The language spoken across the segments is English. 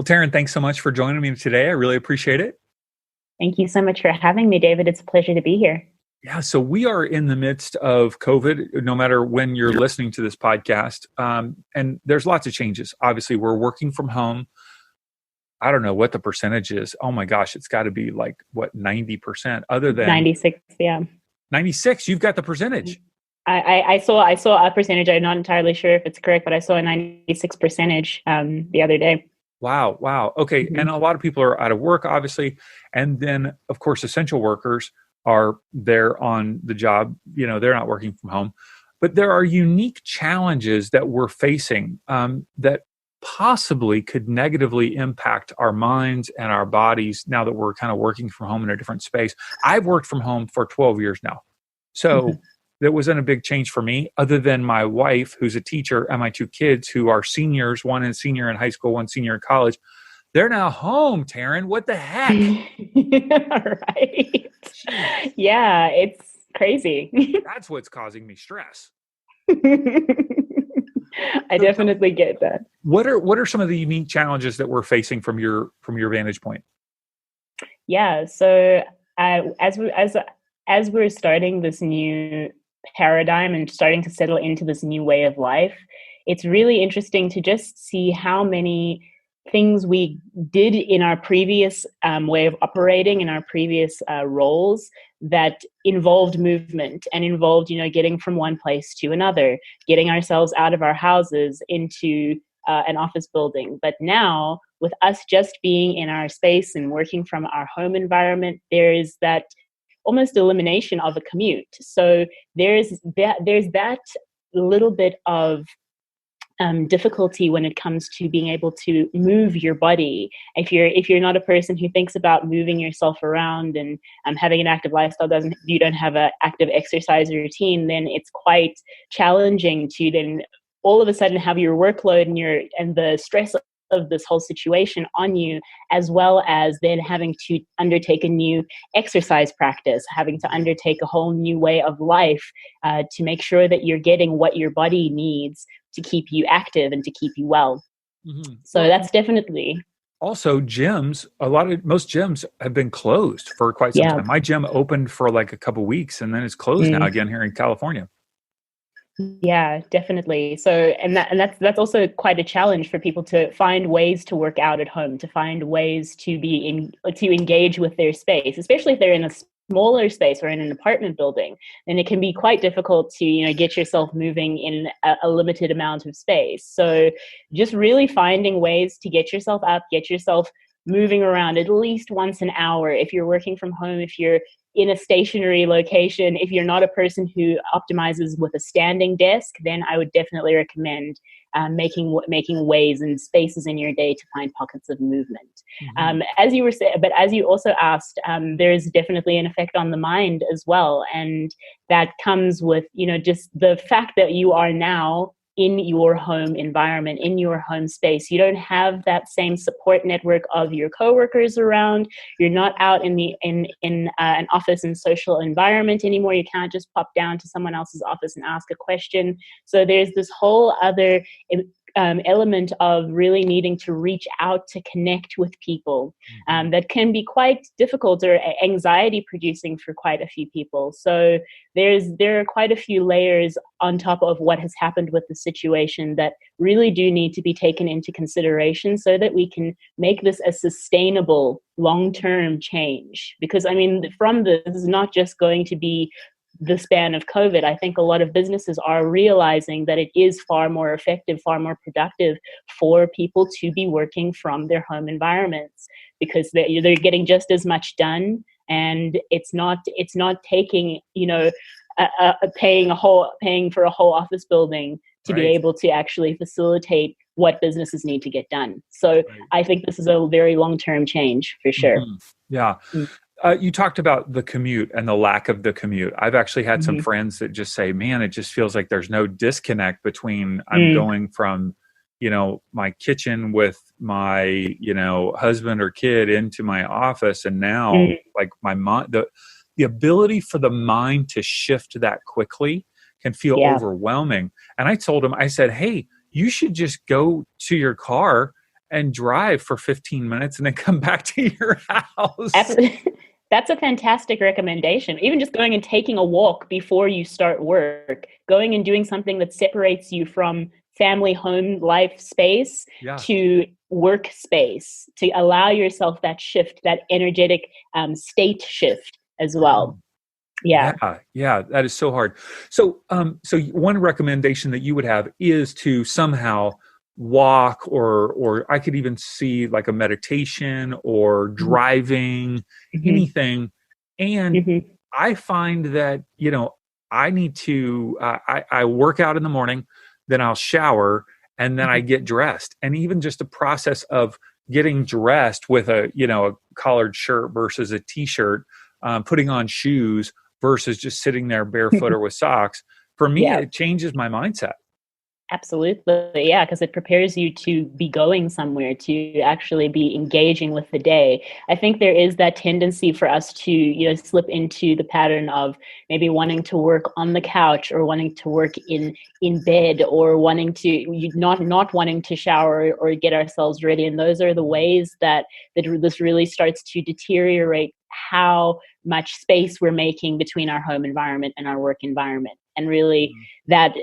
Well, Tarin, thanks so much for joining me today. I really appreciate it. Thank you so much for having me, David. It's a pleasure to be here. Yeah, so we are in the midst of COVID, no matter when you're listening to this podcast. And there's lots of changes. Obviously, we're working from home. I don't know what the percentage is. Oh my gosh, it's got to be like, what, 90%? Other than 96, yeah. 96, you've got the percentage. I saw a percentage. I'm not entirely sure if it's correct, but I saw a 96 percentage the other day. Wow. Wow. Okay. Mm-hmm. And a lot of people are out of work, obviously. And then, of course, essential workers are there on the job. They're not working from home. But there are unique challenges that we're facing that possibly could negatively impact our minds and our bodies now that we're kind of working from home in a different space. I've worked from home for 12 years now. So that wasn't a big change for me, other than my wife, who's a teacher, and my two kids who are seniors, one is senior in high school, one senior in college. They're now home, Tarin. What the heck? Right. Yeah, it's crazy. That's what's causing me stress. I definitely get that. What are some of the unique challenges that we're facing from your vantage point? Yeah. So as we're starting this new paradigm and starting to settle into this new way of life, it's really interesting to just see how many things we did in our previous way of operating, in our previous roles, that involved movement and involved, getting from one place to another, getting ourselves out of our houses into an office building. But now, with us just being in our space and working from our home environment, there is that almost elimination of a commute. So there's that little bit of difficulty when it comes to being able to move your body. If you're not a person who thinks about moving yourself around and having an active lifestyle, you don't have an active exercise routine, then it's quite challenging to then all of a sudden have your workload and the stress of this whole situation on you, as well as then having to undertake a new exercise practice, having to undertake a whole new way of life to make sure that you're getting what your body needs to keep you active and to keep you well. Mm-hmm. So that's definitely. Also, gyms, most gyms have been closed for quite some time. My gym opened for like a couple weeks and then it's closed now again here in California. Yeah, definitely. So, and that's also quite a challenge for people to find ways to work out at home, to find ways to to engage with their space, especially if they're in a smaller space or in an apartment building. Then it can be quite difficult to get yourself moving in a limited amount of space. So, just really finding ways to get yourself up, get yourself moving around at least once an hour. If you're working from home, if you're in a stationary location, if you're not a person who optimizes with a standing desk, then I would definitely recommend making ways and spaces in your day to find pockets of movement. Mm-hmm. As you were saying, but as you also asked, there's definitely an effect on the mind as well, and that comes with just the fact that you are now in your home environment, in your home space. You don't have that same support network of your coworkers around. You're not out in an office and social environment anymore. You can't just pop down to someone else's office and ask a question. So there's this whole other element of really needing to reach out to connect with people that can be quite difficult or anxiety producing for quite a few people. So there are quite a few layers on top of what has happened with the situation that really do need to be taken into consideration so that we can make this a sustainable long-term change. Because from this is not just going to be the span of COVID. I think a lot of businesses are realizing that it is far more effective, far more productive for people to be working from their home environments, because they're getting just as much done, and it's not taking paying for a whole office building to be able to actually facilitate what businesses need to get done. So I think this is a very long-term change for sure. Mm-hmm. Yeah. You talked about the commute and the lack of the commute. I've actually had some friends that just say, man, it just feels like there's no disconnect between I'm going from, my kitchen with my, husband or kid into my office. And now like my mind, the ability for the mind to shift that quickly can feel overwhelming. And I told him, I said, hey, you should just go to your car and drive for 15 minutes and then come back to your house. That's a fantastic recommendation. Even just going and taking a walk before you start work, going and doing something that separates you from family, home, life space Yeah. to work space, to allow yourself that shift, that energetic state shift as well. Yeah. Yeah, that is so hard. So one recommendation that you would have is to somehow walk, or I could even see like a meditation or driving, anything. And I find that, I need to, I work out in the morning, then I'll shower, and then I get dressed. And even just the process of getting dressed with a collared shirt versus a t-shirt, putting on shoes versus just sitting there barefoot or with socks, for me, it changes my mindset. Absolutely. Yeah, because it prepares you to be going somewhere, to actually be engaging with the day. I think there is that tendency for us to, slip into the pattern of maybe wanting to work on the couch, or wanting to work in bed, or wanting to not wanting to shower or get ourselves ready. And those are the ways that this really starts to deteriorate how much space we're making between our home environment and our work environment. And really, that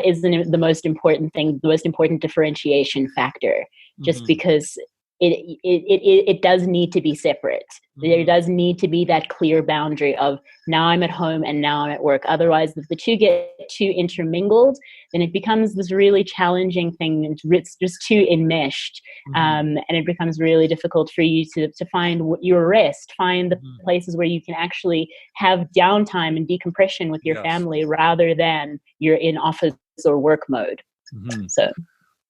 is the most important thing, the most important differentiation factor, just because it does need to be separate. There does need to be that clear boundary of, now I'm at home and now I'm at work. Otherwise, if the two get too intermingled, then it becomes this really challenging thing. It's just too enmeshed. And it becomes really difficult for you to find your rest, find the places where you can actually have downtime and decompression with your family, rather than you're in office or work mode. So,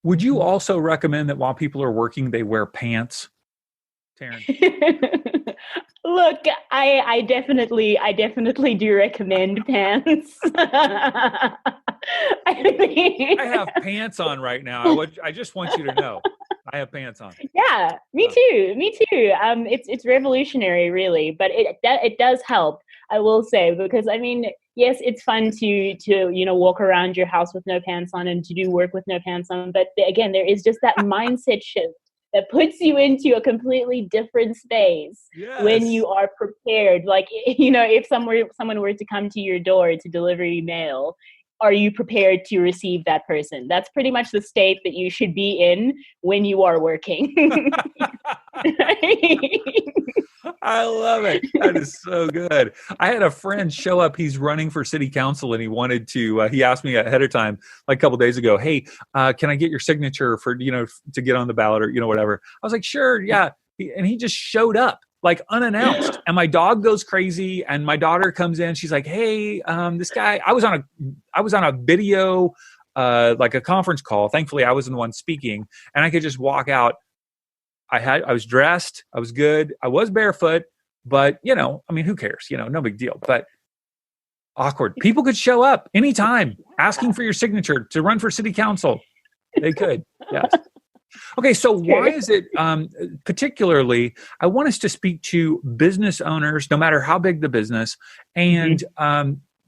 would you also recommend that while people are working, they wear pants, Tarin? Look, I definitely do recommend pants. I have pants on right now. I just want you to know, I have pants on. Yeah, me too. It's revolutionary, really, but it does help, I will say, because yes, it's fun to walk around your house with no pants on and to do work with no pants on, but again, there is just that mindset shift that puts you into a completely different space when you are prepared. Like, if someone were to come to your door to deliver you mail, are you prepared to receive that person? That's pretty much the state that you should be in when you are working. I love it. That is so good. I had a friend show up. He's running for city council, and he wanted to, he asked me ahead of time, like a couple days ago, hey, can I get your signature for, to get on the ballot, or, whatever. I was like, sure. Yeah. And he just showed up like unannounced. And my dog goes crazy, and my daughter comes in. She's like, hey, this guy, I was on a video, like a conference call. Thankfully I wasn't the one speaking, and I could just walk out. I was dressed. I was good. I was barefoot, but who cares? No big deal. But awkward. People could show up anytime asking for your signature to run for city council. They could. Yes. Okay. So why is it, particularly, I want us to speak to business owners, no matter how big the business, and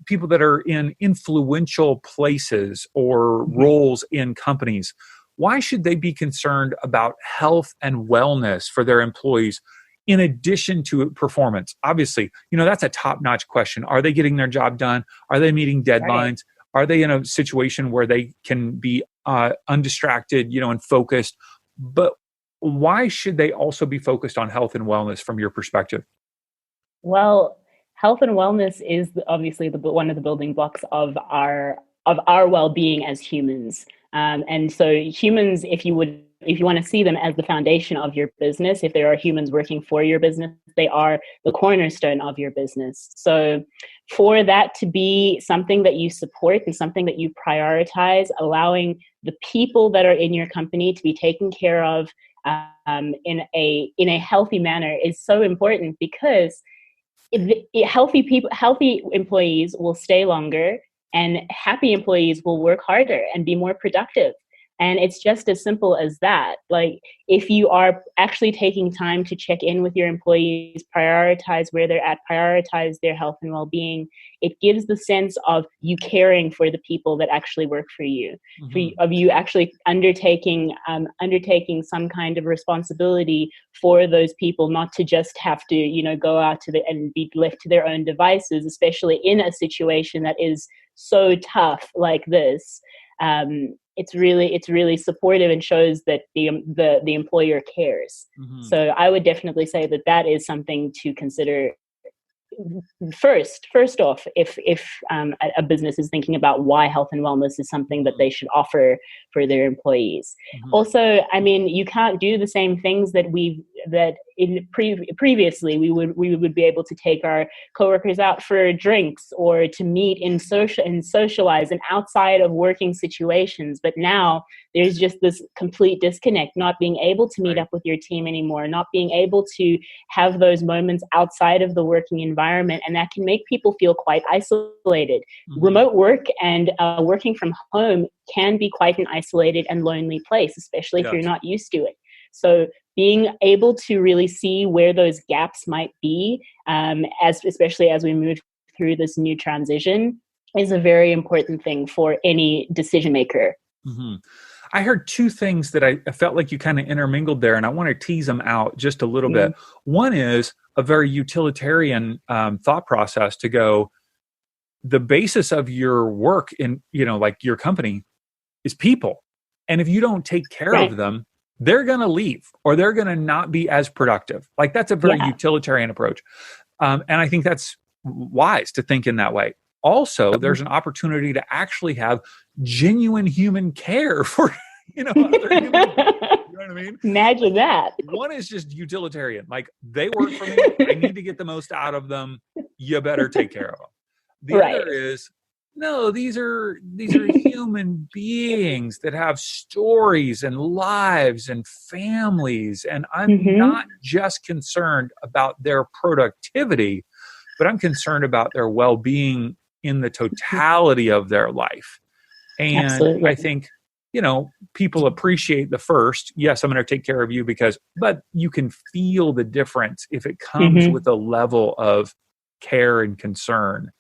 people that are in influential places or roles in companies. Why should they be concerned about health and wellness for their employees in addition to performance? Obviously, that's a top-notch question. Are they getting their job done? Are they meeting deadlines? Right. Are they in a situation where they can be undistracted, and focused? But why should they also be focused on health and wellness from your perspective? Well, health and wellness is obviously one of the building blocks of our well-being as humans. And so humans, if you want to see them as the foundation of your business, if there are humans working for your business, they are the cornerstone of your business. So for that to be something that you support and something that you prioritize, allowing the people that are in your company to be taken care of in a healthy manner is so important, because healthy employees will stay longer, and happy employees will work harder and be more productive. And it's just as simple as that. Like, if you are actually taking time to check in with your employees, prioritize where they're at, prioritize their health and well-being, it gives the sense of you caring for the people that actually work for you, of you actually undertaking some kind of responsibility for those people, not to just have to, go out and be left to their own devices, especially in a situation that is so tough like this. It's really supportive and shows that the employer cares. So I would definitely say that is something to consider first off, if a business is thinking about why health and wellness is something that they should offer for their employees. Also, I mean, you can't do the same things previously we would be able to take our coworkers out for drinks or to meet and socialize and outside of working situations. But now there's just this complete disconnect, not being able to meet up with your team anymore, not being able to have those moments outside of the working environment. And that can make people feel quite isolated. Remote work and working from home can be quite an isolated and lonely place, especially if you're not used to it. So being able to really see where those gaps might be, especially as we move through this new transition, is a very important thing for any decision maker. I heard two things that I felt like you kind of intermingled there, and I want to tease them out just a little bit. One is a very utilitarian thought process to go, the basis of your work in, like your company is people. And if you don't take care of them, they're going to leave or they're going to not be as productive. Like, that's a very utilitarian approach. And I think that's wise to think in that way. Also, there's an opportunity to actually have genuine human care for, other human, you know what I mean? Imagine that. One is just utilitarian. Like, they work for me. I need to get the most out of them. You better take care of them. The other is, no, these are human beings that have stories and lives and families. And I'm not just concerned about their productivity, but I'm concerned about their well-being in the totality of their life. And I think, people appreciate the first, yes, I'm going to take care of you but you can feel the difference if it comes with a level of care and concern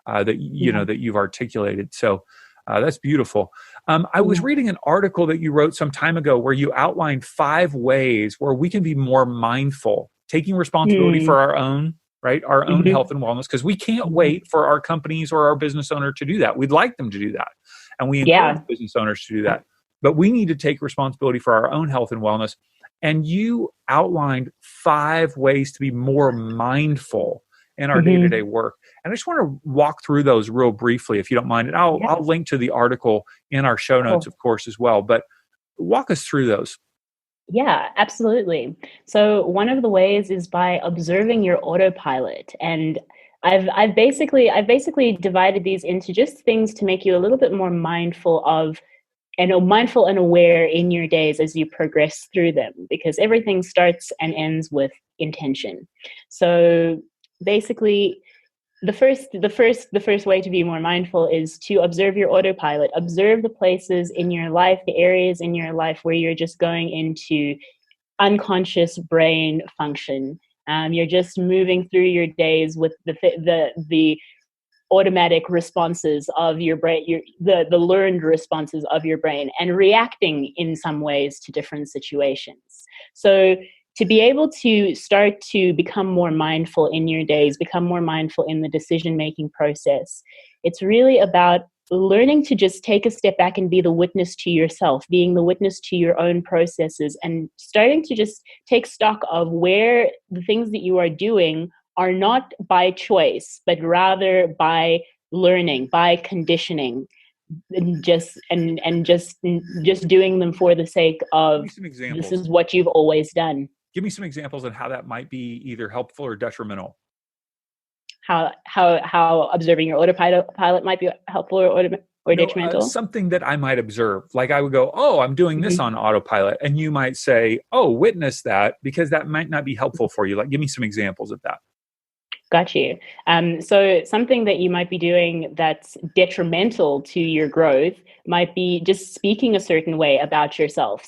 that you've articulated. So that's beautiful. I was reading an article that you wrote some time ago where you outlined 5 ways where we can be more mindful, taking responsibility for our own health and wellness, because we can't wait for our companies or our business owner to do that. We'd like them to do that. And we encourage business owners to do that. But we need to take responsibility for our own health and wellness. And you outlined 5 ways to be more mindful in our day-to-day work. And I just want to walk through those real briefly, if you don't mind. And I'll link to the article in our show notes, of course, as well. But walk us through those. Yeah, absolutely. So one of the ways is by observing your autopilot. And I've basically divided these into just things to make you a little bit more mindful and aware in your days as you progress through them, because everything starts and ends with intention. So basically, the first way to be more mindful is to observe your autopilot. Observe the places in your life, the areas in your life where you're just going into unconscious brain function. You're just moving through your days with the automatic responses of your brain, the learned responses of your brain, and reacting in some ways to different situations. So to be able to start to become more mindful in your days, become more mindful in the decision-making process, it's really about learning to just take a step back and be the witness to yourself, being the witness to your own processes, and starting to just take stock of where the things that you are doing are not by choice, but rather by learning, by conditioning, and just doing them for the sake of this is what you've always done. Give me some examples of how that might be either helpful or detrimental. How observing your autopilot might be helpful or detrimental? Something that I might observe. Like, I would go, oh, I'm doing this on autopilot. And you might say, oh, witness that, because that might not be helpful for you. Like, give me some examples of that. Got you. So something that you might be doing that's detrimental to your growth might be just speaking a certain way about yourself,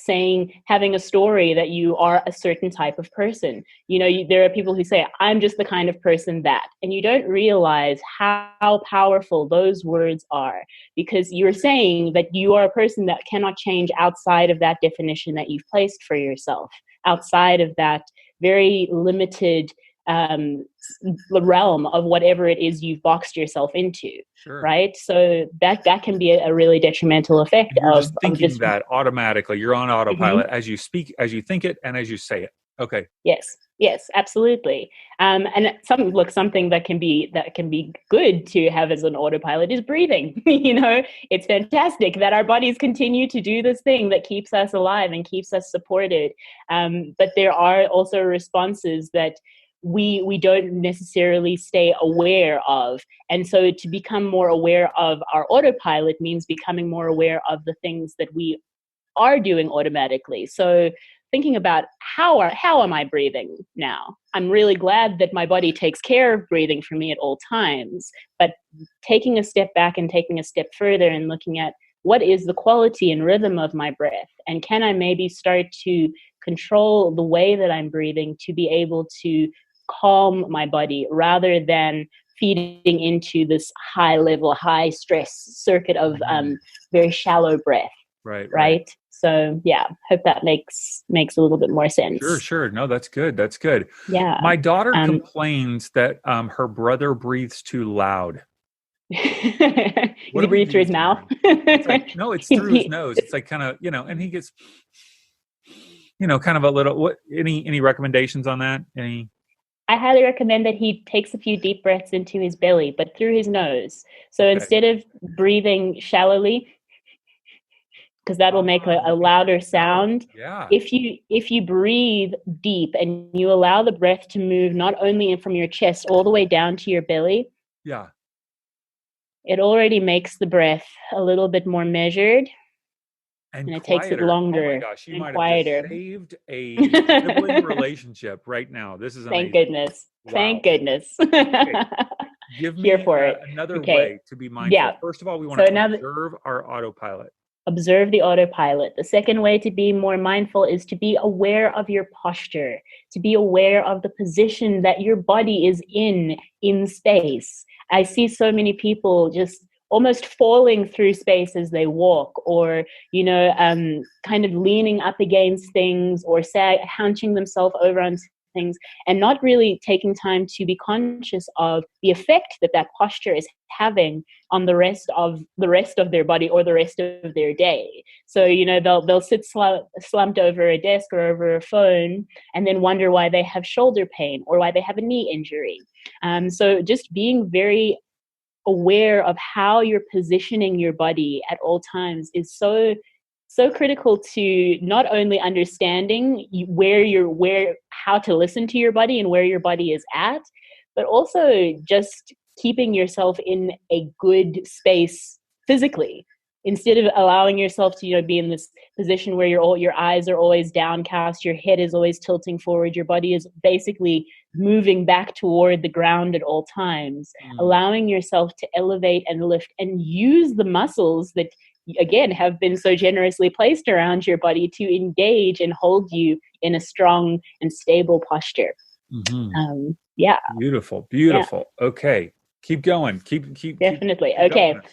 having a story that you are a certain type of person. There are people who say, I'm just the kind of person that, and you don't realize how powerful those words are, because you're saying that you are a person that cannot change outside of that definition that you've placed for yourself, outside of that very limited the realm of whatever it is you've boxed yourself into. Sure. Right. So that can be a really detrimental effect You're of just thinking that automatically. You're on autopilot as you speak, as you think it, and as you say it. Okay. Yes, absolutely. And something that can be good to have as an autopilot is breathing. It's fantastic that our bodies continue to do this thing that keeps us alive and keeps us supported. But there are also responses that we don't necessarily stay aware of. And so to become more aware of our autopilot means becoming more aware of the things that we are doing automatically. So thinking about how am I breathing now? I'm really glad that my body takes care of breathing for me at all times, but taking a step back and taking a step further and looking at what is the quality and rhythm of my breath, and can I maybe start to control the way that I'm breathing to be able to calm my body rather than feeding into this high stress circuit of very shallow breath. Right. So yeah, hope that makes a little bit more sense. Sure. No, that's good. Yeah. My daughter complains that her brother breathes too loud. Does he breathe through his mouth? No, it's through his nose. It's like kind of, and he gets, kind of a little, any recommendations on that? I highly recommend that he takes a few deep breaths into his belly, but through his nose. So instead of breathing shallowly, because that will make a louder sound. Yeah. If you breathe deep and you allow the breath to move not only from your chest all the way down to your belly, yeah, it already makes the breath a little bit more measured, and it takes it longer. Oh my gosh, you might quieter. have just saved a sibling relationship right now. This is amazing. Thank goodness. Wow. Thank goodness. Okay. Give me another way to be mindful. Yeah. First of all, we want to observe our autopilot. Observe the autopilot. The second way to be more mindful is to be aware of your posture, to be aware of the position that your body is in space. I see so many people just almost falling through space as they walk, or, kind of leaning up against things, or hunching themselves over on things, and not really taking time to be conscious of the effect that posture is having on the rest of their body or the rest of their day. So they'll sit slumped over a desk or over a phone and then wonder why they have shoulder pain or why they have a knee injury. So just being very aware of how you're positioning your body at all times is so critical to not only understanding how to listen to your body and where your body is at, but also just keeping yourself in a good space physically, instead of allowing yourself to be in this position where your eyes are always downcast, your head is always tilting forward, your body is basically moving back toward the ground at all times. Allowing yourself to elevate and lift and use the muscles that again have been so generously placed around your body to engage and hold you in a strong and stable posture. Yeah. Beautiful. Yeah. Okay, keep going. Keep definitely. keep okay going.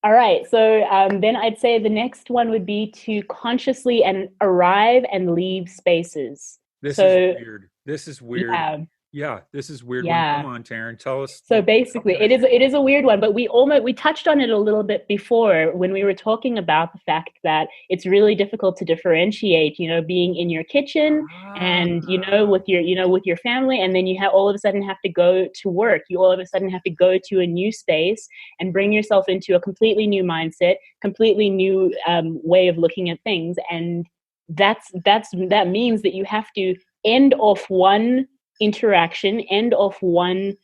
All right. So then I'd say the next one would be to consciously arrive and leave spaces. This is weird. Yeah, this is weird. Yeah. Come on, Tarin, tell us. So basically, it is a weird one, but we touched on it a little bit before when we were talking about the fact that it's really difficult to differentiate, being in your kitchen and with your family, and then you all of a sudden have to go to work. You all of a sudden have to go to a new space and bring yourself into a completely new mindset, completely new way of looking at things, and that means that you have to end off one interaction, end off one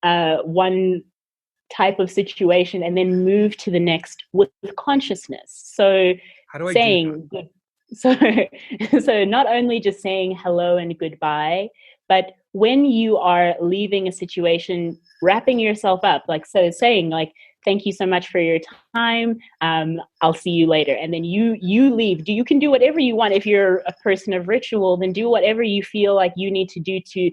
type of situation, and then move to the next with consciousness. So how do I do that? So not only just saying hello and goodbye, But when you are leaving a situation, wrapping yourself up, like, so saying like, thank you so much for your time. I'll see you later. And then you leave. You can do whatever you want. If you're a person of ritual, then do whatever you feel like you need to do to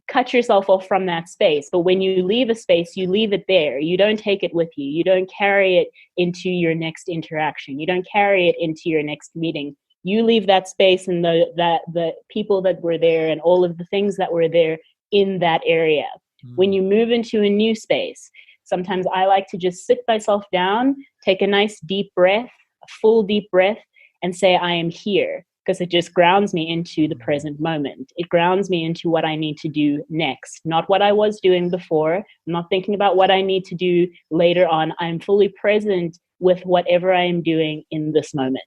cut yourself off from that space. But when you leave a space, you leave it there. You don't take it with you. You don't carry it into your next interaction. You don't carry it into your next meeting. You leave that space and the people that were there and all of the things that were there in that area. When you move into a new space, sometimes I like to just sit myself down, take a nice deep breath, a full deep breath, and say, I am here, because it just grounds me into the present moment. It grounds me into what I need to do next, not what I was doing before. I'm not thinking about what I need to do later on. I'm fully present with whatever I am doing in this moment.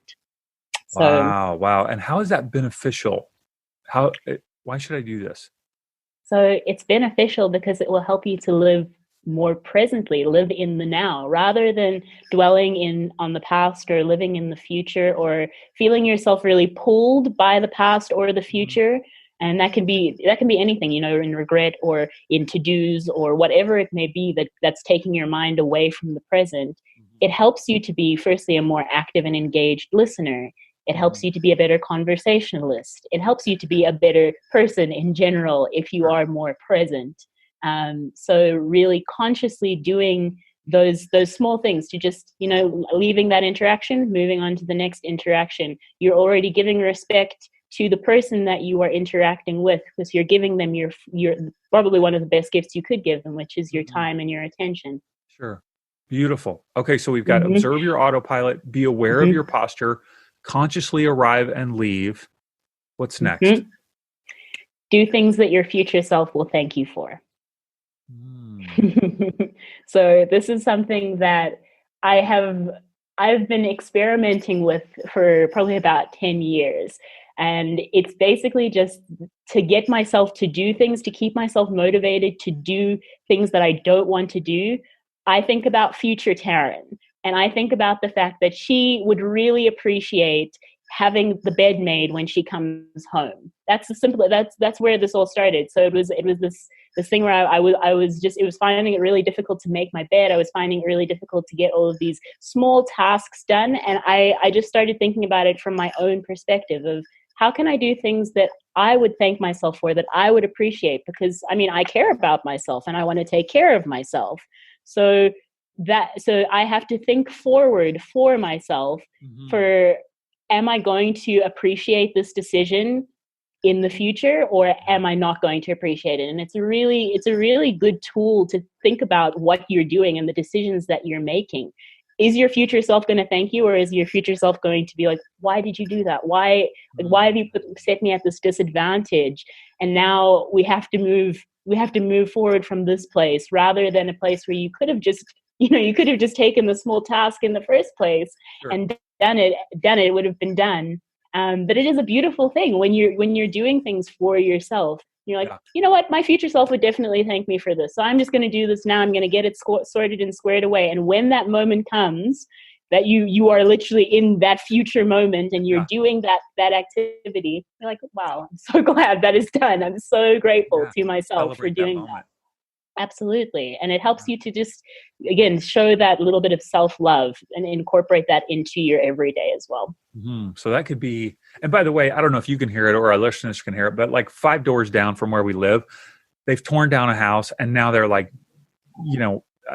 So, wow. And how is that beneficial? Why should I do this? So it's beneficial because it will help you to live more presently, live in the now, rather than dwelling on the past or living in the future or feeling yourself really pulled by the past or the future. And that can be anything, in regret or in to-dos or whatever it may be that's taking your mind away from the present. It helps you to be, firstly, a more active and engaged listener. It helps you to be a better conversationalist. It helps you to be a better person in general if you are more present. So really consciously doing those small things to just, leaving that interaction, moving on to the next interaction. You're already giving respect to the person that you are interacting with, because you're giving them your probably one of the best gifts you could give them, which is your time and your attention. Sure. Beautiful. Okay. So we've got observe your autopilot, be aware of your posture, consciously arrive and leave. What's next? Do things that your future self will thank you for. So this is something that I've been experimenting with for probably about 10 years. And it's basically just to get myself to do things, to keep myself motivated to do things that I don't want to do. I think about future Tarin, and I think about the fact that she would really appreciate having the bed made when she comes home. That's where this all started. So it was this thing where I was finding it really difficult to make my bed. I was finding it really difficult to get all of these small tasks done. And I just started thinking about it from my own perspective of how can I do things that I would thank myself for, that I would appreciate? Because I care about myself and I want to take care of myself. So I have to think forward for myself for, am I going to appreciate this decision in the future, or am I not going to appreciate it? And it's a really good tool to think about what you're doing and the decisions that you're making. Is your future self going to thank you, or is your future self going to be like, why did you do that? Why have you set me at this disadvantage? And now we have to move forward from this place, rather than a place where you could have just taken the small task in the first place and done it would have been done. But it is a beautiful thing when you're doing things for yourself. You're like, you know what? My future self would definitely thank me for this. So I'm just going to do this now. I'm going to get it sorted and squared away. And when that moment comes, that you are literally in that future moment and you're doing that activity, you're like, wow, I'm so glad that is done. I'm so grateful to myself for doing that. Absolutely. And it helps you to just, again, show that little bit of self-love and incorporate that into your everyday as well. So that could be, and by the way, I don't know if you can hear it or our listeners can hear it, but like 5 doors down from where we live, they've torn down a house and now they're like,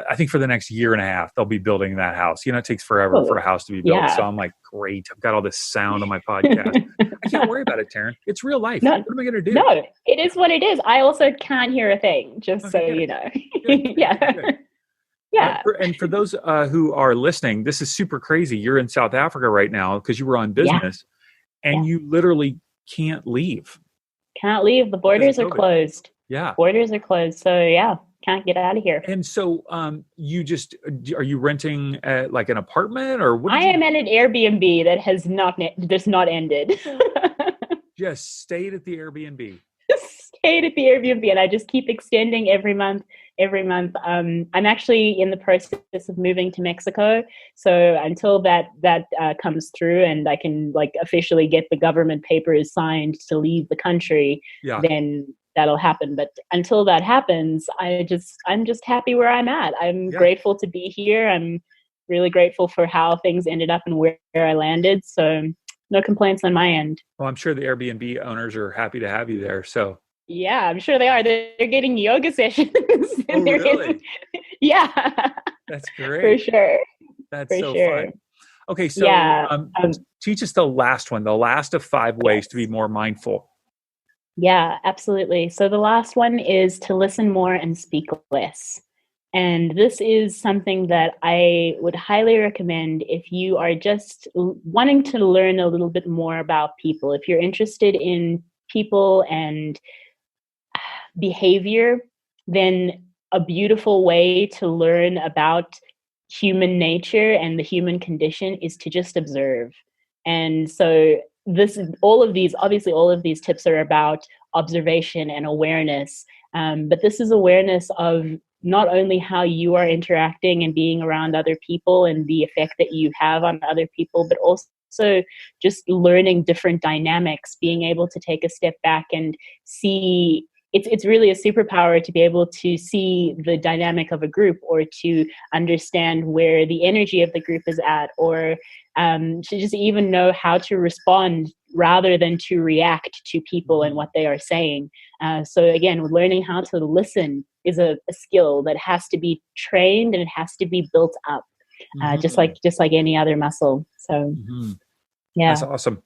I think for the next year and a half, they'll be building that house. It takes forever for a house to be built. So I'm like, great. I've got all this sound on my podcast. I can't worry about it, Tarin. It's real life. What am I going to do? No, it is what it is. I also can't hear a thing, just so you know. Good. Yeah. And for those who are listening, this is super crazy. You're in South Africa right now because you were on business and you literally can't leave. Can't leave. The borders are closed. Yeah. Borders are closed. So can't get out of here. And so are you renting like an apartment or what? I am at an Airbnb that has not ended. Just stayed at the Airbnb. Stayed at the Airbnb, and I just keep extending every month. I'm actually in the process of moving to Mexico. So until that comes through and I can officially get the government papers signed to leave the country, then that'll happen. But until that happens, I'm just happy where I'm at. I'm grateful to be here. I'm really grateful for how things ended up and where I landed. So no complaints on my end. Well, I'm sure the Airbnb owners are happy to have you there. So yeah, I'm sure they are. They're getting yoga sessions. Oh, really? Yeah. That's great. For sure. That's so fun. Okay, so teach us the last one, the last of 5 ways to be more mindful. Yeah, absolutely. So the last one is to listen more and speak less. And this is something that I would highly recommend if you are just wanting to learn a little bit more about people. If you're interested in people and behavior, then a beautiful way to learn about human nature and the human condition is to just observe. And so all of these tips are about observation and awareness. But this is awareness of not only how you are interacting and being around other people and the effect that you have on other people, but also just learning different dynamics, being able to take a step back and see. It's really a superpower to be able to see the dynamic of a group, or to understand where the energy of the group is at, or to just even know how to respond rather than to react to people and what they are saying. So again, learning how to listen is a skill that has to be trained and it has to be built up, just like any other muscle. So, yeah, that's awesome.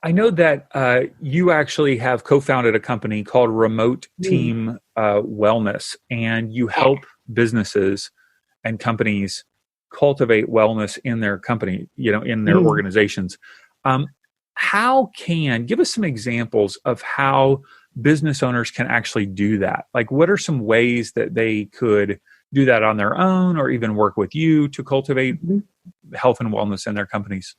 I know that you actually have co-founded a company called Remote Team Wellness, and you help businesses and companies cultivate wellness in their company, in their organizations. Give us some examples of how business owners can actually do that? Like, what are some ways that they could do that on their own, or even work with you to cultivate health and wellness in their companies?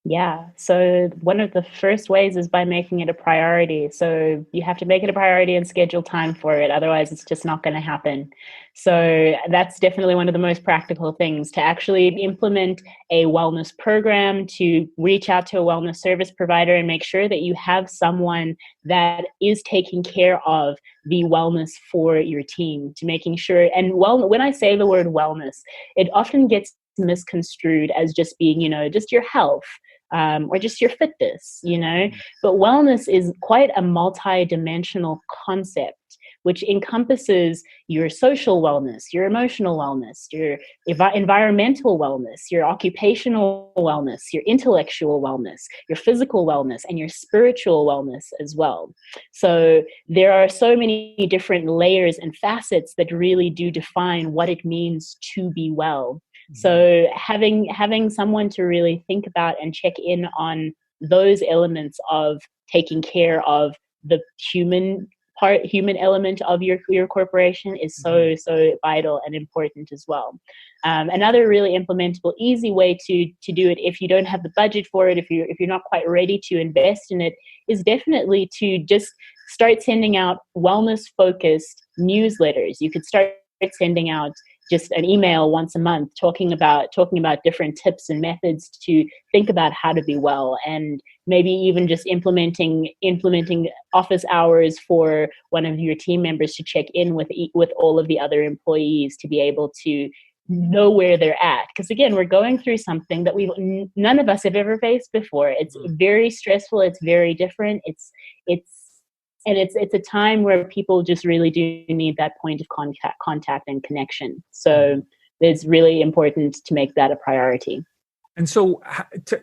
Yeah. So one of the first ways is by making it a priority. So you have to make it a priority and schedule time for it. Otherwise, it's just not going to happen. So that's definitely one of the most practical things, to actually implement a wellness program, to reach out to a wellness service provider and make sure that you have someone that is taking care of the wellness for your team, to making sure. And when I say the word wellness, it often gets misconstrued as just being, just your health. Or just your fitness, But wellness is quite a multi-dimensional concept, which encompasses your social wellness, your emotional wellness, your environmental wellness, your occupational wellness, your intellectual wellness, your physical wellness, and your spiritual wellness as well. So there are so many different layers and facets that really do define what it means to be well. So having someone to really think about and check in on those elements of taking care of the human element of your corporation is so vital and important as well. Another really implementable, easy way to do it, if you don't have the budget for it, if you're not quite ready to invest in it, is definitely to just start sending out wellness focused newsletters. You could start sending out just an email once a month talking about different tips and methods to think about how to be well, and maybe even just implementing office hours for one of your team members to check in with all of the other employees, to be able to know where they're at. Because again, we're going through something that none of us have ever faced before. It's very stressful. It's very different. It's a time where people just really do need that point of contact and connection. So it's really important to make that a priority. And so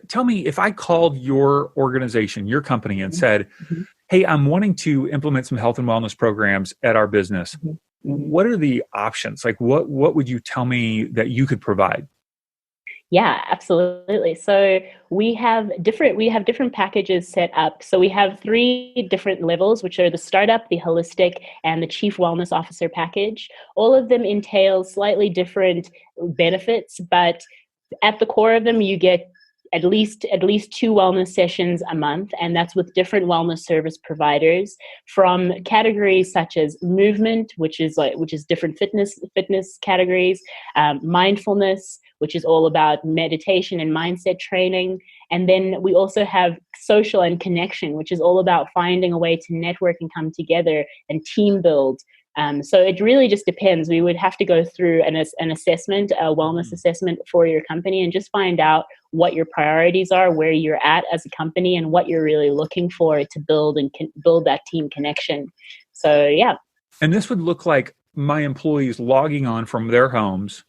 tell me, if I called your organization, your company, and said, hey, I'm wanting to implement some health and wellness programs at our business, what are the options? Like, what would you tell me that you could provide? Yeah, absolutely. So we have different packages set up. So we have 3 different levels, which are the startup, the holistic, and the chief wellness officer package. All of them entail slightly different benefits, but at the core of them, you get at least 2 wellness sessions a month, and that's with different wellness service providers, from categories such as movement, which is different fitness categories, mindfulness, which is all about meditation and mindset training, And then we also have social and connection, which is all about finding a way to network and come together and team build. So it really just depends. We would have to go through an assessment, a wellness assessment for your company, and just find out what your priorities are, where you're at as a company, and what you're really looking for to build and build that team connection. So, yeah. And this would look like my employees logging on from their homes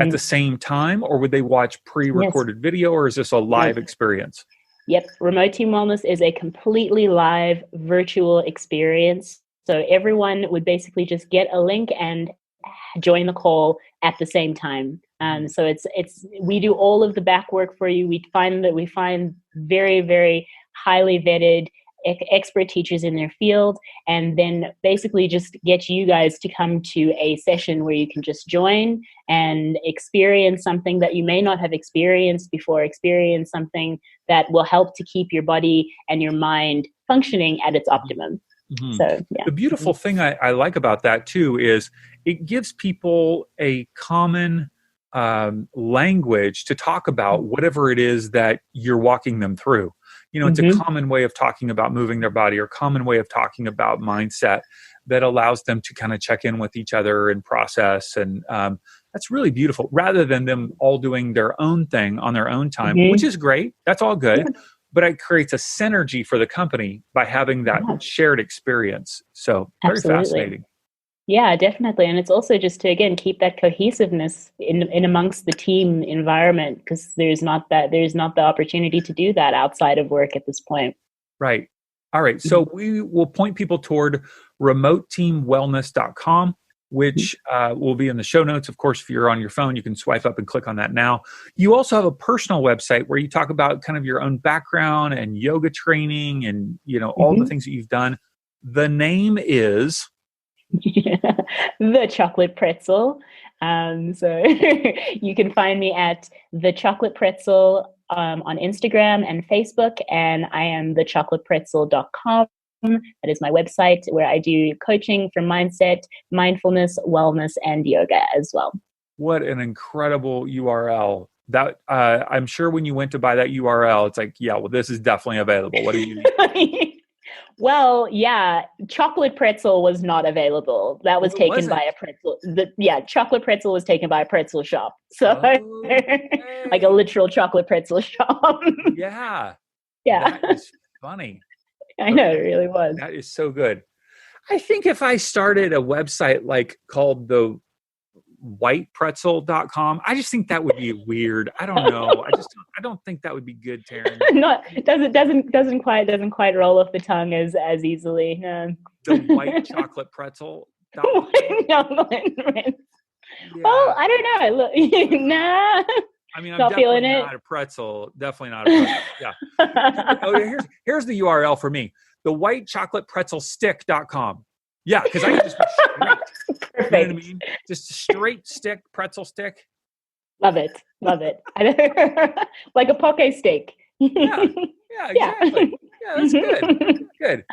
at the same time, or would they watch pre-recorded video, or is this a live experience? Yep. Remote Team Wellness is a completely live virtual experience. So everyone would basically just get a link and join the call at the same time. So it's we do all of the back work for you. We find very, very highly vetted expert teachers in their field, and then basically just get you guys to come to a session where you can just join and experience something that you may not have experienced before, experience something that will help to keep your body and your mind functioning at its optimum. So, yeah. The beautiful thing I like about that too is it gives people a common language to talk about whatever it is that you're walking them through. It's a common way of talking about moving their body, or common way of talking about mindset that allows them to kind of check in with each other and process. And that's really beautiful, rather than them all doing their own thing on their own time, which is great. That's all good. Yeah. But it creates a synergy for the company by having that shared experience. So very fascinating. Yeah, definitely. And it's also just to, again, keep that cohesiveness in amongst the team environment, because there's not the opportunity to do that outside of work at this point. Right. All right. So we will point people toward remoteteamwellness.com, which will be in the show notes. Of course, if you're on your phone, you can swipe up and click on that now. You also have a personal website where you talk about kind of your own background and yoga training and, all the things that you've done. The name is... The Chocolate Pretzel. So you can find me at The Chocolate Pretzel on Instagram and Facebook, and I am thechocolatePretzel.com. That is my website where I do coaching for mindset, mindfulness, wellness, and yoga as well. What an incredible URL. That I'm sure when you went to buy that URL, it's like, yeah, well, this is definitely available. What do you need? Well, yeah, Chocolate Pretzel was not available. That was taken by a pretzel. Chocolate Pretzel was taken by a pretzel shop. So like a literal chocolate pretzel shop. Yeah. Yeah. That is funny. I know, it really was. That is so good. I think if I started a website called the whitepretzel.com, I just think that would be weird. I don't know. I don't think that would be good, Tarin. Doesn't quite roll off the tongue as easily. No. The white chocolate pretzel. No, right. Yeah. Well, I don't know. Look, nah. I mean, I'm definitely not a pretzel. Definitely not a pretzel. Yeah. Here's the URL for me. The whitechocolatePretzelStick.com. Yeah, because I can just be straight. Perfect. You know what I mean? Just a straight stick, pretzel stick. Love it. Like a poke steak. Yeah, exactly. Yeah, that's good. Good.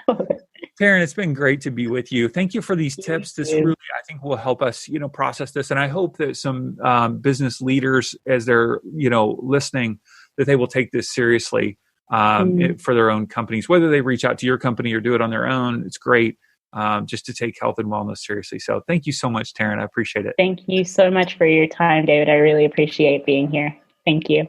Tarin, it's been great to be with you. Thank you for these tips. This really, I think, will help us, process this. And I hope that some business leaders, as they're, listening, that they will take this seriously for their own companies, whether they reach out to your company or do it on their own. It's great. Just to take health and wellness seriously. So thank you so much, Tarin. I appreciate it. Thank you so much for your time, David. I really appreciate being here. Thank you.